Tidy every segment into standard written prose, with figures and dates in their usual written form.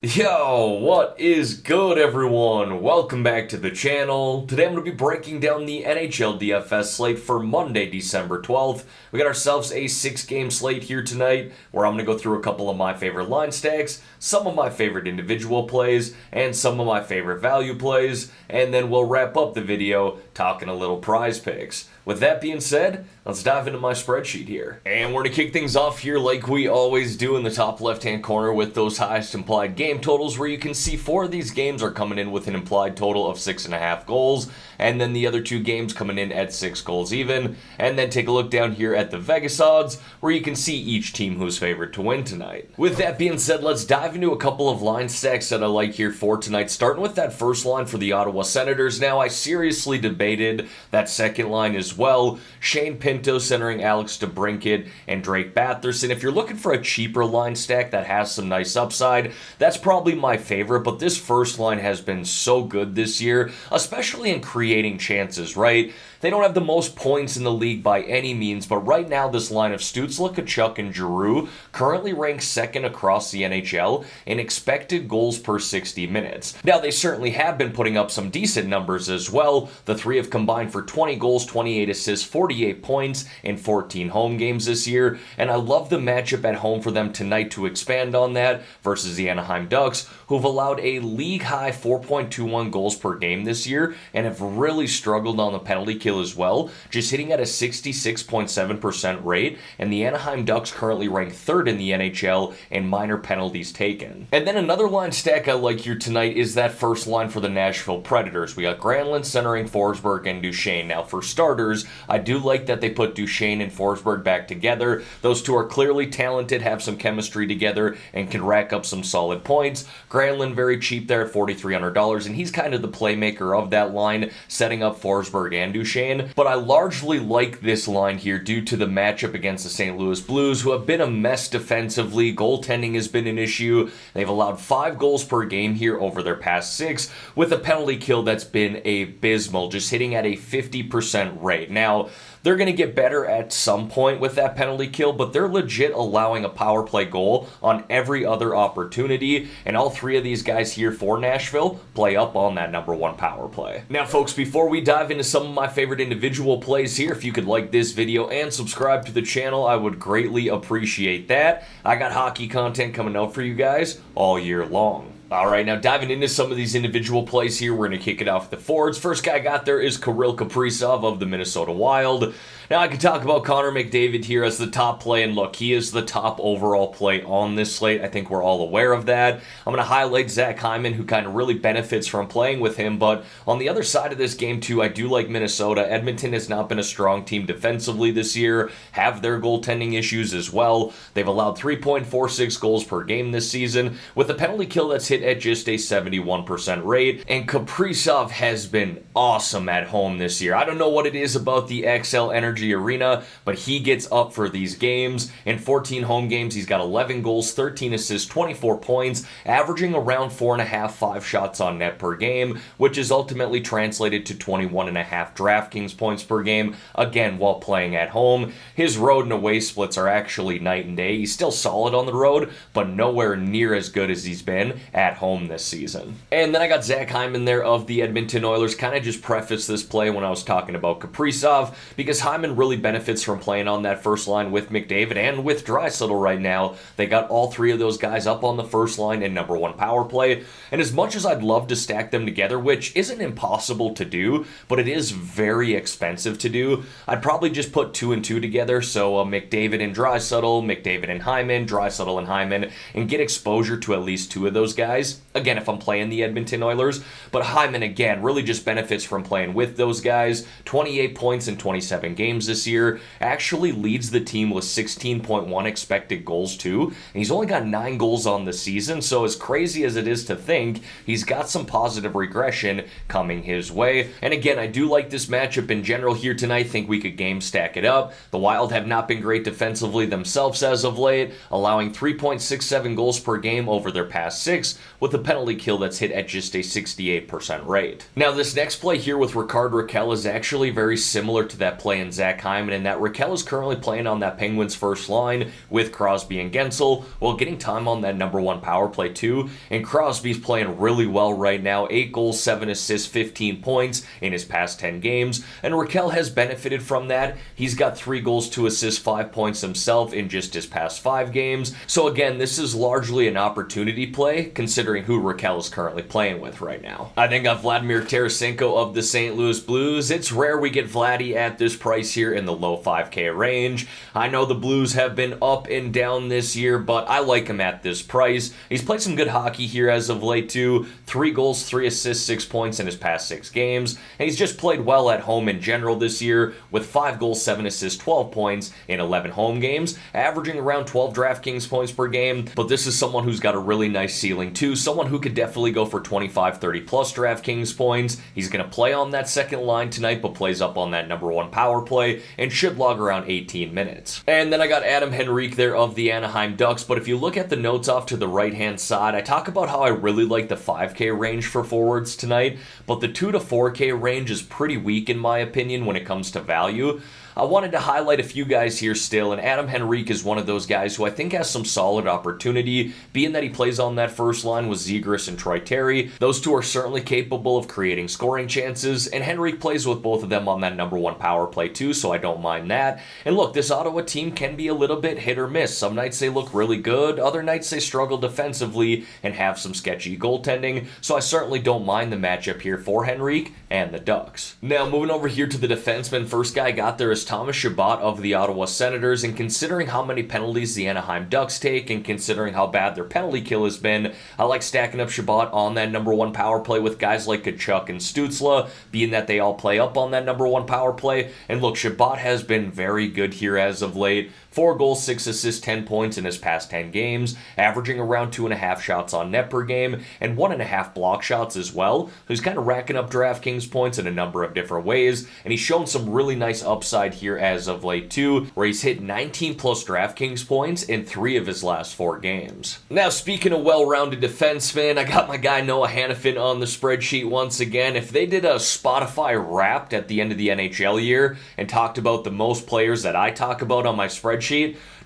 Yo, what is good, everyone? Welcome back to the channel. Today I'm going to be breaking down the NHL DFS slate for Monday, December 12th. We got ourselves a 6-game slate here tonight, where I'm going to go through a couple of my favorite line stacks, some of my favorite individual plays, and some of my favorite value plays, and then we'll wrap up the video talking a little prize picks. With that being said, let's dive into my spreadsheet here. And we're going to kick things off here like we always do in the top left-hand corner with those highest implied game totals, where you can see 4 of these games are coming in with an implied total of 6.5 goals, and then the other 2 games coming in at 6 goals even. And then take a look down here at the Vegas odds, where you can see each team who's favored to win tonight. With that being said, let's dive into a couple of line stacks that I like here for tonight, starting with that first line for the Ottawa Senators. Now, I seriously debated that second line as well. Shane Pinto centering Alex DeBrincat and Drake Batherson. If you're looking for a cheaper line stack that has some nice upside, that's probably my favorite, but this first line has been so good this year, especially in creating chances, right? They don't have the most points in the league by any means, but right now this line of Stützle, Tkachuk, and Giroux currently ranks second across the NHL in expected goals per 60 minutes. Now, they certainly have been putting up some decent numbers as well. The three have combined for 20 goals, 28 assists, 48 points in 14 home games this year, and I love the matchup at home for them tonight to expand on that versus the Anaheim Ducks, who've allowed a league-high 4.21 goals per game this year and have really struggled on the penalty kill as well, just hitting at a 66.7% rate, and the Anaheim Ducks currently rank 3rd in the NHL in minor penalties taken. And then another line stack I like here tonight is that first line for the Nashville Predators. We got Granlund centering Forsberg and Duchesne. Now, for starters, I do like that they put Duchesne and Forsberg back together. Those two are clearly talented, have some chemistry together, and can rack up some solid points. Granlund very cheap there at $4,300, and he's kind of the playmaker of that line, setting up Forsberg and Duchesne. But I largely like this line here due to the matchup against the St. Louis Blues, who have been a mess defensively. Goaltending has been an issue. They've allowed 5 goals per game here over their past 6, with a penalty kill that's been abysmal, just hitting at a 50% rate. Now, they're going to get better at some point with that penalty kill, but they're legit allowing a power play goal on every other opportunity, and all 3 of these guys here for Nashville play up on that number 1 power play. Now, folks, before we dive into some of my favorite individual plays here, if you could like this video and subscribe to the channel, I would greatly appreciate that. I got hockey content coming out for you guys all year long. Alright, now diving into some of these individual plays here, we're going to kick it off with the forwards. First guy I got there is Kirill Kaprizov of the Minnesota Wild. Now, I could talk about Connor McDavid here as the top play, and look, he is the top overall play on this slate. I think we're all aware of that. I'm going to highlight Zach Hyman, who kind of really benefits from playing with him, but on the other side of this game, too, I do like Minnesota. Edmonton has not been a strong team defensively this year, have their goaltending issues as well. They've allowed 3.46 goals per game this season, with a penalty kill that's hit at just a 71% rate, and Kaprizov has been awesome at home this year. I don't know what it is about the XL Energy Arena, but he gets up for these games. In 14 home games, he's got 11 goals, 13 assists, 24 points, averaging around 4.5, 5 shots on net per game, which is ultimately translated to 21.5 DraftKings points per game, again, while playing at home. His road and away splits are actually night and day. He's still solid on the road, but nowhere near as good as he's been at home this season. And then I got Zach Hyman there of the Edmonton Oilers. Kind of just prefaced this play when I was talking about Kaprizov, because Hyman really benefits from playing on that first line with McDavid and with Draisaitl right now. They got all 3 of those guys up on the first line in number 1 power play, and as much as I'd love to stack them together, which isn't impossible to do, but it is very expensive to do, I'd probably just put 2 and 2 together, so McDavid and Draisaitl, McDavid and Hyman, Draisaitl and Hyman, and get exposure to at least 2 of those guys, again, if I'm playing the Edmonton Oilers. But Hyman, again, really just benefits from playing with those guys. 28 points in 27 games this year, actually leads the team with 16.1 expected goals too, and he's only got 9 goals on the season, so as crazy as it is to think, he's got some positive regression coming his way. And again, I do like this matchup in general here tonight. Think we could game stack it up. The Wild have not been great defensively themselves as of late, allowing 3.67 goals per game over their past 6, with a penalty kill that's hit at just a 68% rate. Now, this next play here with Rickard Rakell is actually very similar to that play in Zach Zach Hyman, and that Rakell is currently playing on that Penguins first line with Crosby and Gensel, while getting time on that number 1 power play too. And Crosby's playing really well right now, 8 goals, 7 assists, 15 points in his past 10 games, and Rakell has benefited from that. He's got 3 goals, 2 assists, 5 points himself in just his past 5 games. So again, this is largely an opportunity play, considering who Rakell is currently playing with right now. I think got Vladimir Tarasenko of the St. Louis Blues. It's rare we get Vladdy at this price here in the low 5K range. I know the Blues have been up and down this year, but I like him at this price. He's played some good hockey here as of late too. 3 goals, 3 assists, 6 points in his past 6 games. And he's just played well at home in general this year with 5 goals, 7 assists, 12 points in 11 home games, averaging around 12 DraftKings points per game. But this is someone who's got a really nice ceiling too. Someone who could definitely go for 25, 30 plus DraftKings points. He's going to play on that second line tonight, but plays up on that number 1 power play and should log around 18 minutes. And then I got Adam Henrique there of the Anaheim Ducks. But if you look at the notes off to the right-hand side, I talk about how I really like the 5K range for forwards tonight, but the 2 to 4K range is pretty weak in my opinion when it comes to value. I wanted to highlight a few guys here still, and Adam Henrique is one of those guys who I think has some solid opportunity, being that he plays on that first line with Zegras and Troy Terry. Those two are certainly capable of creating scoring chances, and Henrique plays with both of them on that number 1 power play too, so I don't mind that. And look, this Ottawa team can be a little bit hit or miss. Some nights they look really good, other nights they struggle defensively and have some sketchy goaltending, so I certainly don't mind the matchup here for Henrique and the Ducks. Now, moving over here to the defenseman, first guy I got there is Thomas Chabot of the Ottawa Senators, and considering how many penalties the Anaheim Ducks take and considering how bad their penalty kill has been, I like stacking up Chabot on that number 1 power play with guys like Tkachuk and Stützle, being that they all play up on that number 1 power play. And look, Chabot has been very good here as of late. 4 goals, 6 assists, 10 points in his past 10 games, averaging around 2.5 shots on net per game and 1.5 block shots as well. He's kind of racking up DraftKings points in a number of different ways, and he's shown some really nice upside here as of late too, where he's hit 19 plus DraftKings points in 3 of his last 4 games. Now, speaking of well-rounded defensemen, I got my guy Noah Hanifin on the spreadsheet once again. If they did a Spotify Wrapped at the end of the NHL year and talked about the most players that I talk about on my spreadsheet,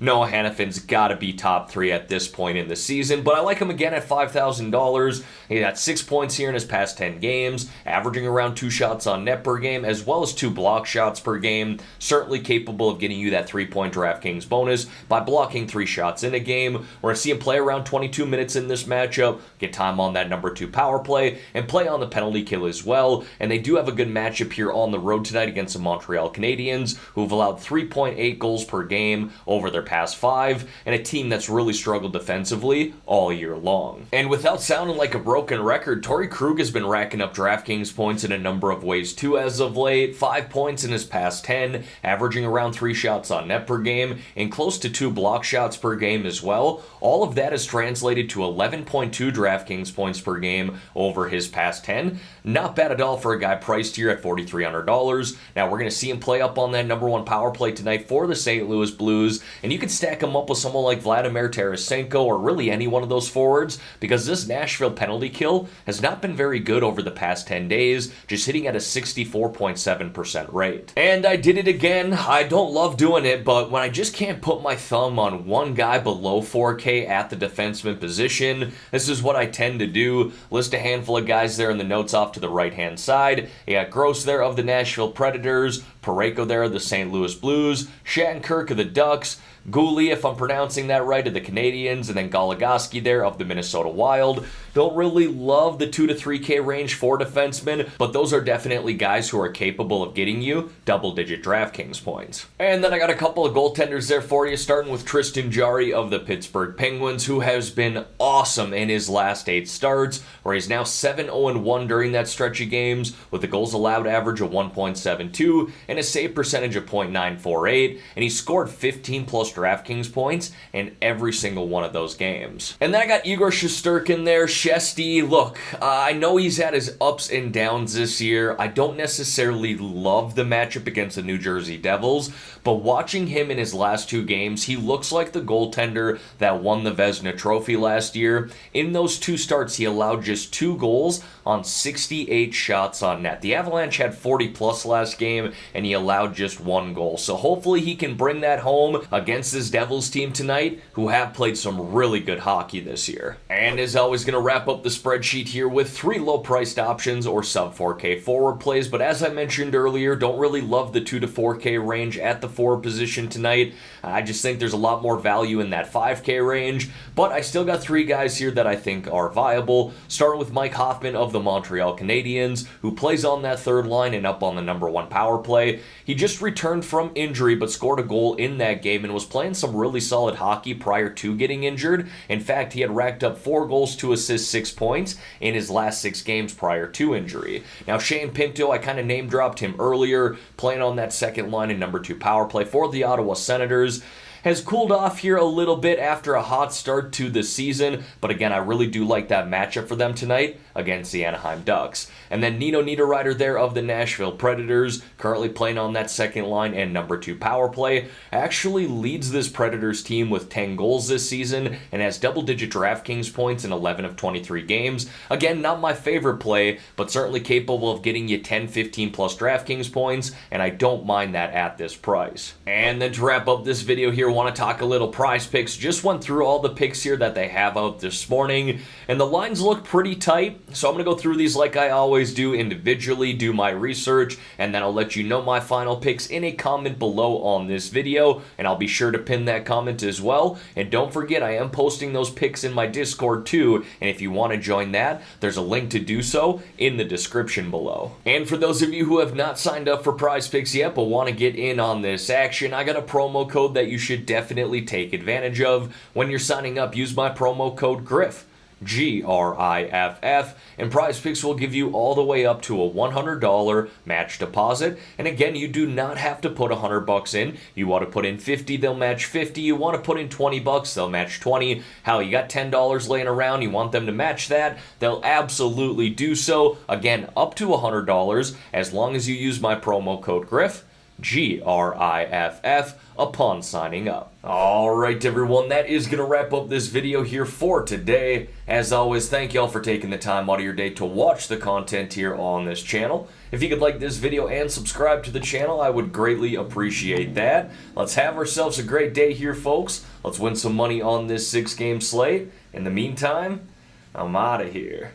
Noah Hanifin's got to be top 3 at this point in the season, but I like him again at $5,000. He got 6 points here in his past 10 games, averaging around 2 shots on net per game, as well as 2 block shots per game. Certainly capable of getting you that 3-point DraftKings bonus by blocking 3 shots in a game. We're going to see him play around 22 minutes in this matchup, get time on that number 2 power play, and play on the penalty kill as well. And they do have a good matchup here on the road tonight against the Montreal Canadiens, who've allowed 3.8 goals per game over their past 5, and a team that's really struggled defensively all year long. And without sounding like a broken record, Torrey Krug has been racking up DraftKings points in a number of ways too as of late. 5 points in his past 10, averaging around 3 shots on net per game, and close to 2 block shots per game as well. All of that is translated to 11.2 DraftKings points per game over his past 10. Not bad at all for a guy priced here at $4,300. Now, we're going to see him play up on that number 1 power play tonight for the St. Louis Blues, and you can stack him up with someone like Vladimir Tarasenko or really any one of those forwards, because this Nashville penalty kill has not been very good over the past 10 days, just hitting at a 64.7% rate. And I did it again. I don't love doing it, but when I just can't put my thumb on one guy below 4K at the defenseman position, this is what I tend to do. List a handful of guys there in the notes off to the right-hand side. You got Gross there of the Nashville Predators, Parayko there of the St. Louis Blues, Shattenkirk of the Ducks, Goalie, if I'm pronouncing that right, of the Canadiens, and then Goligoski there of the Minnesota Wild. Don't really love the 2 to 3K range for defensemen, but those are definitely guys who are capable of getting you double-digit DraftKings points. And then I got a couple of goaltenders there for you, starting with Tristan Jarry of the Pittsburgh Penguins, who has been awesome in his last 8 starts, where he's now 7-0-1 during that stretch of games, with a goals allowed average of 1.72 and a save percentage of .948, and he scored 15 plus DraftKings points in every single one of those games. And then I got Igor Shesterkin there. Shesty, look, I know he's had his ups and downs this year. I don't necessarily love the matchup against the New Jersey Devils, but watching him in his last 2 games, he looks like the goaltender that won the Vezina Trophy last year. In those 2 starts, he allowed just 2 goals on 68 shots on net. The Avalanche had 40 plus last game, and and he allowed just 1 goal. So hopefully he can bring that home against this Devils team tonight, who have played some really good hockey this year. And as always, going to wrap up the spreadsheet here with 3 low-priced options or sub-4K forward plays. But as I mentioned earlier, don't really love the 2 to 4K range at the forward position tonight. I just think there's a lot more value in that 5K range. But I still got 3 guys here that I think are viable. Starting with Mike Hoffman of the Montreal Canadiens, who plays on that third line and up on the number 1 power play. He just returned from injury but scored a goal in that game and was playing some really solid hockey prior to getting injured. In fact, he had racked up 4 goals, 2 assists, 6 points in his last 6 games prior to injury. Now, Shane Pinto, I kind of name dropped him earlier, playing on that second line and number 2 power play for the Ottawa Senators. Has cooled off here a little bit after a hot start to the season, but again, I really do like that matchup for them tonight against the Anaheim Ducks. And then Nino Niederreiter there of the Nashville Predators, currently playing on that second line and number 2 power play, actually leads this Predators team with 10 goals this season and has double-digit DraftKings points in 11 of 23 games. Again, not my favorite play, but certainly capable of getting you 10, 15 plus DraftKings points, and I don't mind that at this price. And then to wrap up this video here, want to talk a little prize picks. Just went through all the picks here that they have out this morning, and the lines look pretty tight, so I'm going to go through these like I always do individually, do my research, and then I'll let you know my final picks in a comment below on this video, and I'll be sure to pin that comment as well. And don't forget, I am posting those picks in my Discord too, and if you want to join that, there's a link to do so in the description below. And for those of you who have not signed up for prize picks yet but want to get in on this action, I got a promo code that you should definitely take advantage of. When you're signing up, use my promo code GRIFF, GRIFF, and Prize Picks will give you all the way up to a $100 match deposit. And again, you do not have to put $100 in. You want to put in 50, they'll match 50. You want to put in $20, they'll match 20. Hell, you got $10 laying around, you want them to match that, they'll absolutely do so. Again, up to $100 as long as you use my promo code GRIFF, GRIFF, upon signing up. Alright everyone, that is going to wrap up this video here for today. As always, thank y'all for taking the time out of your day to watch the content here on this channel. If you could like this video and subscribe to the channel, I would greatly appreciate that. Let's have ourselves a great day here, folks. Let's win some money on this 6-game slate. In the meantime, I'm out of here.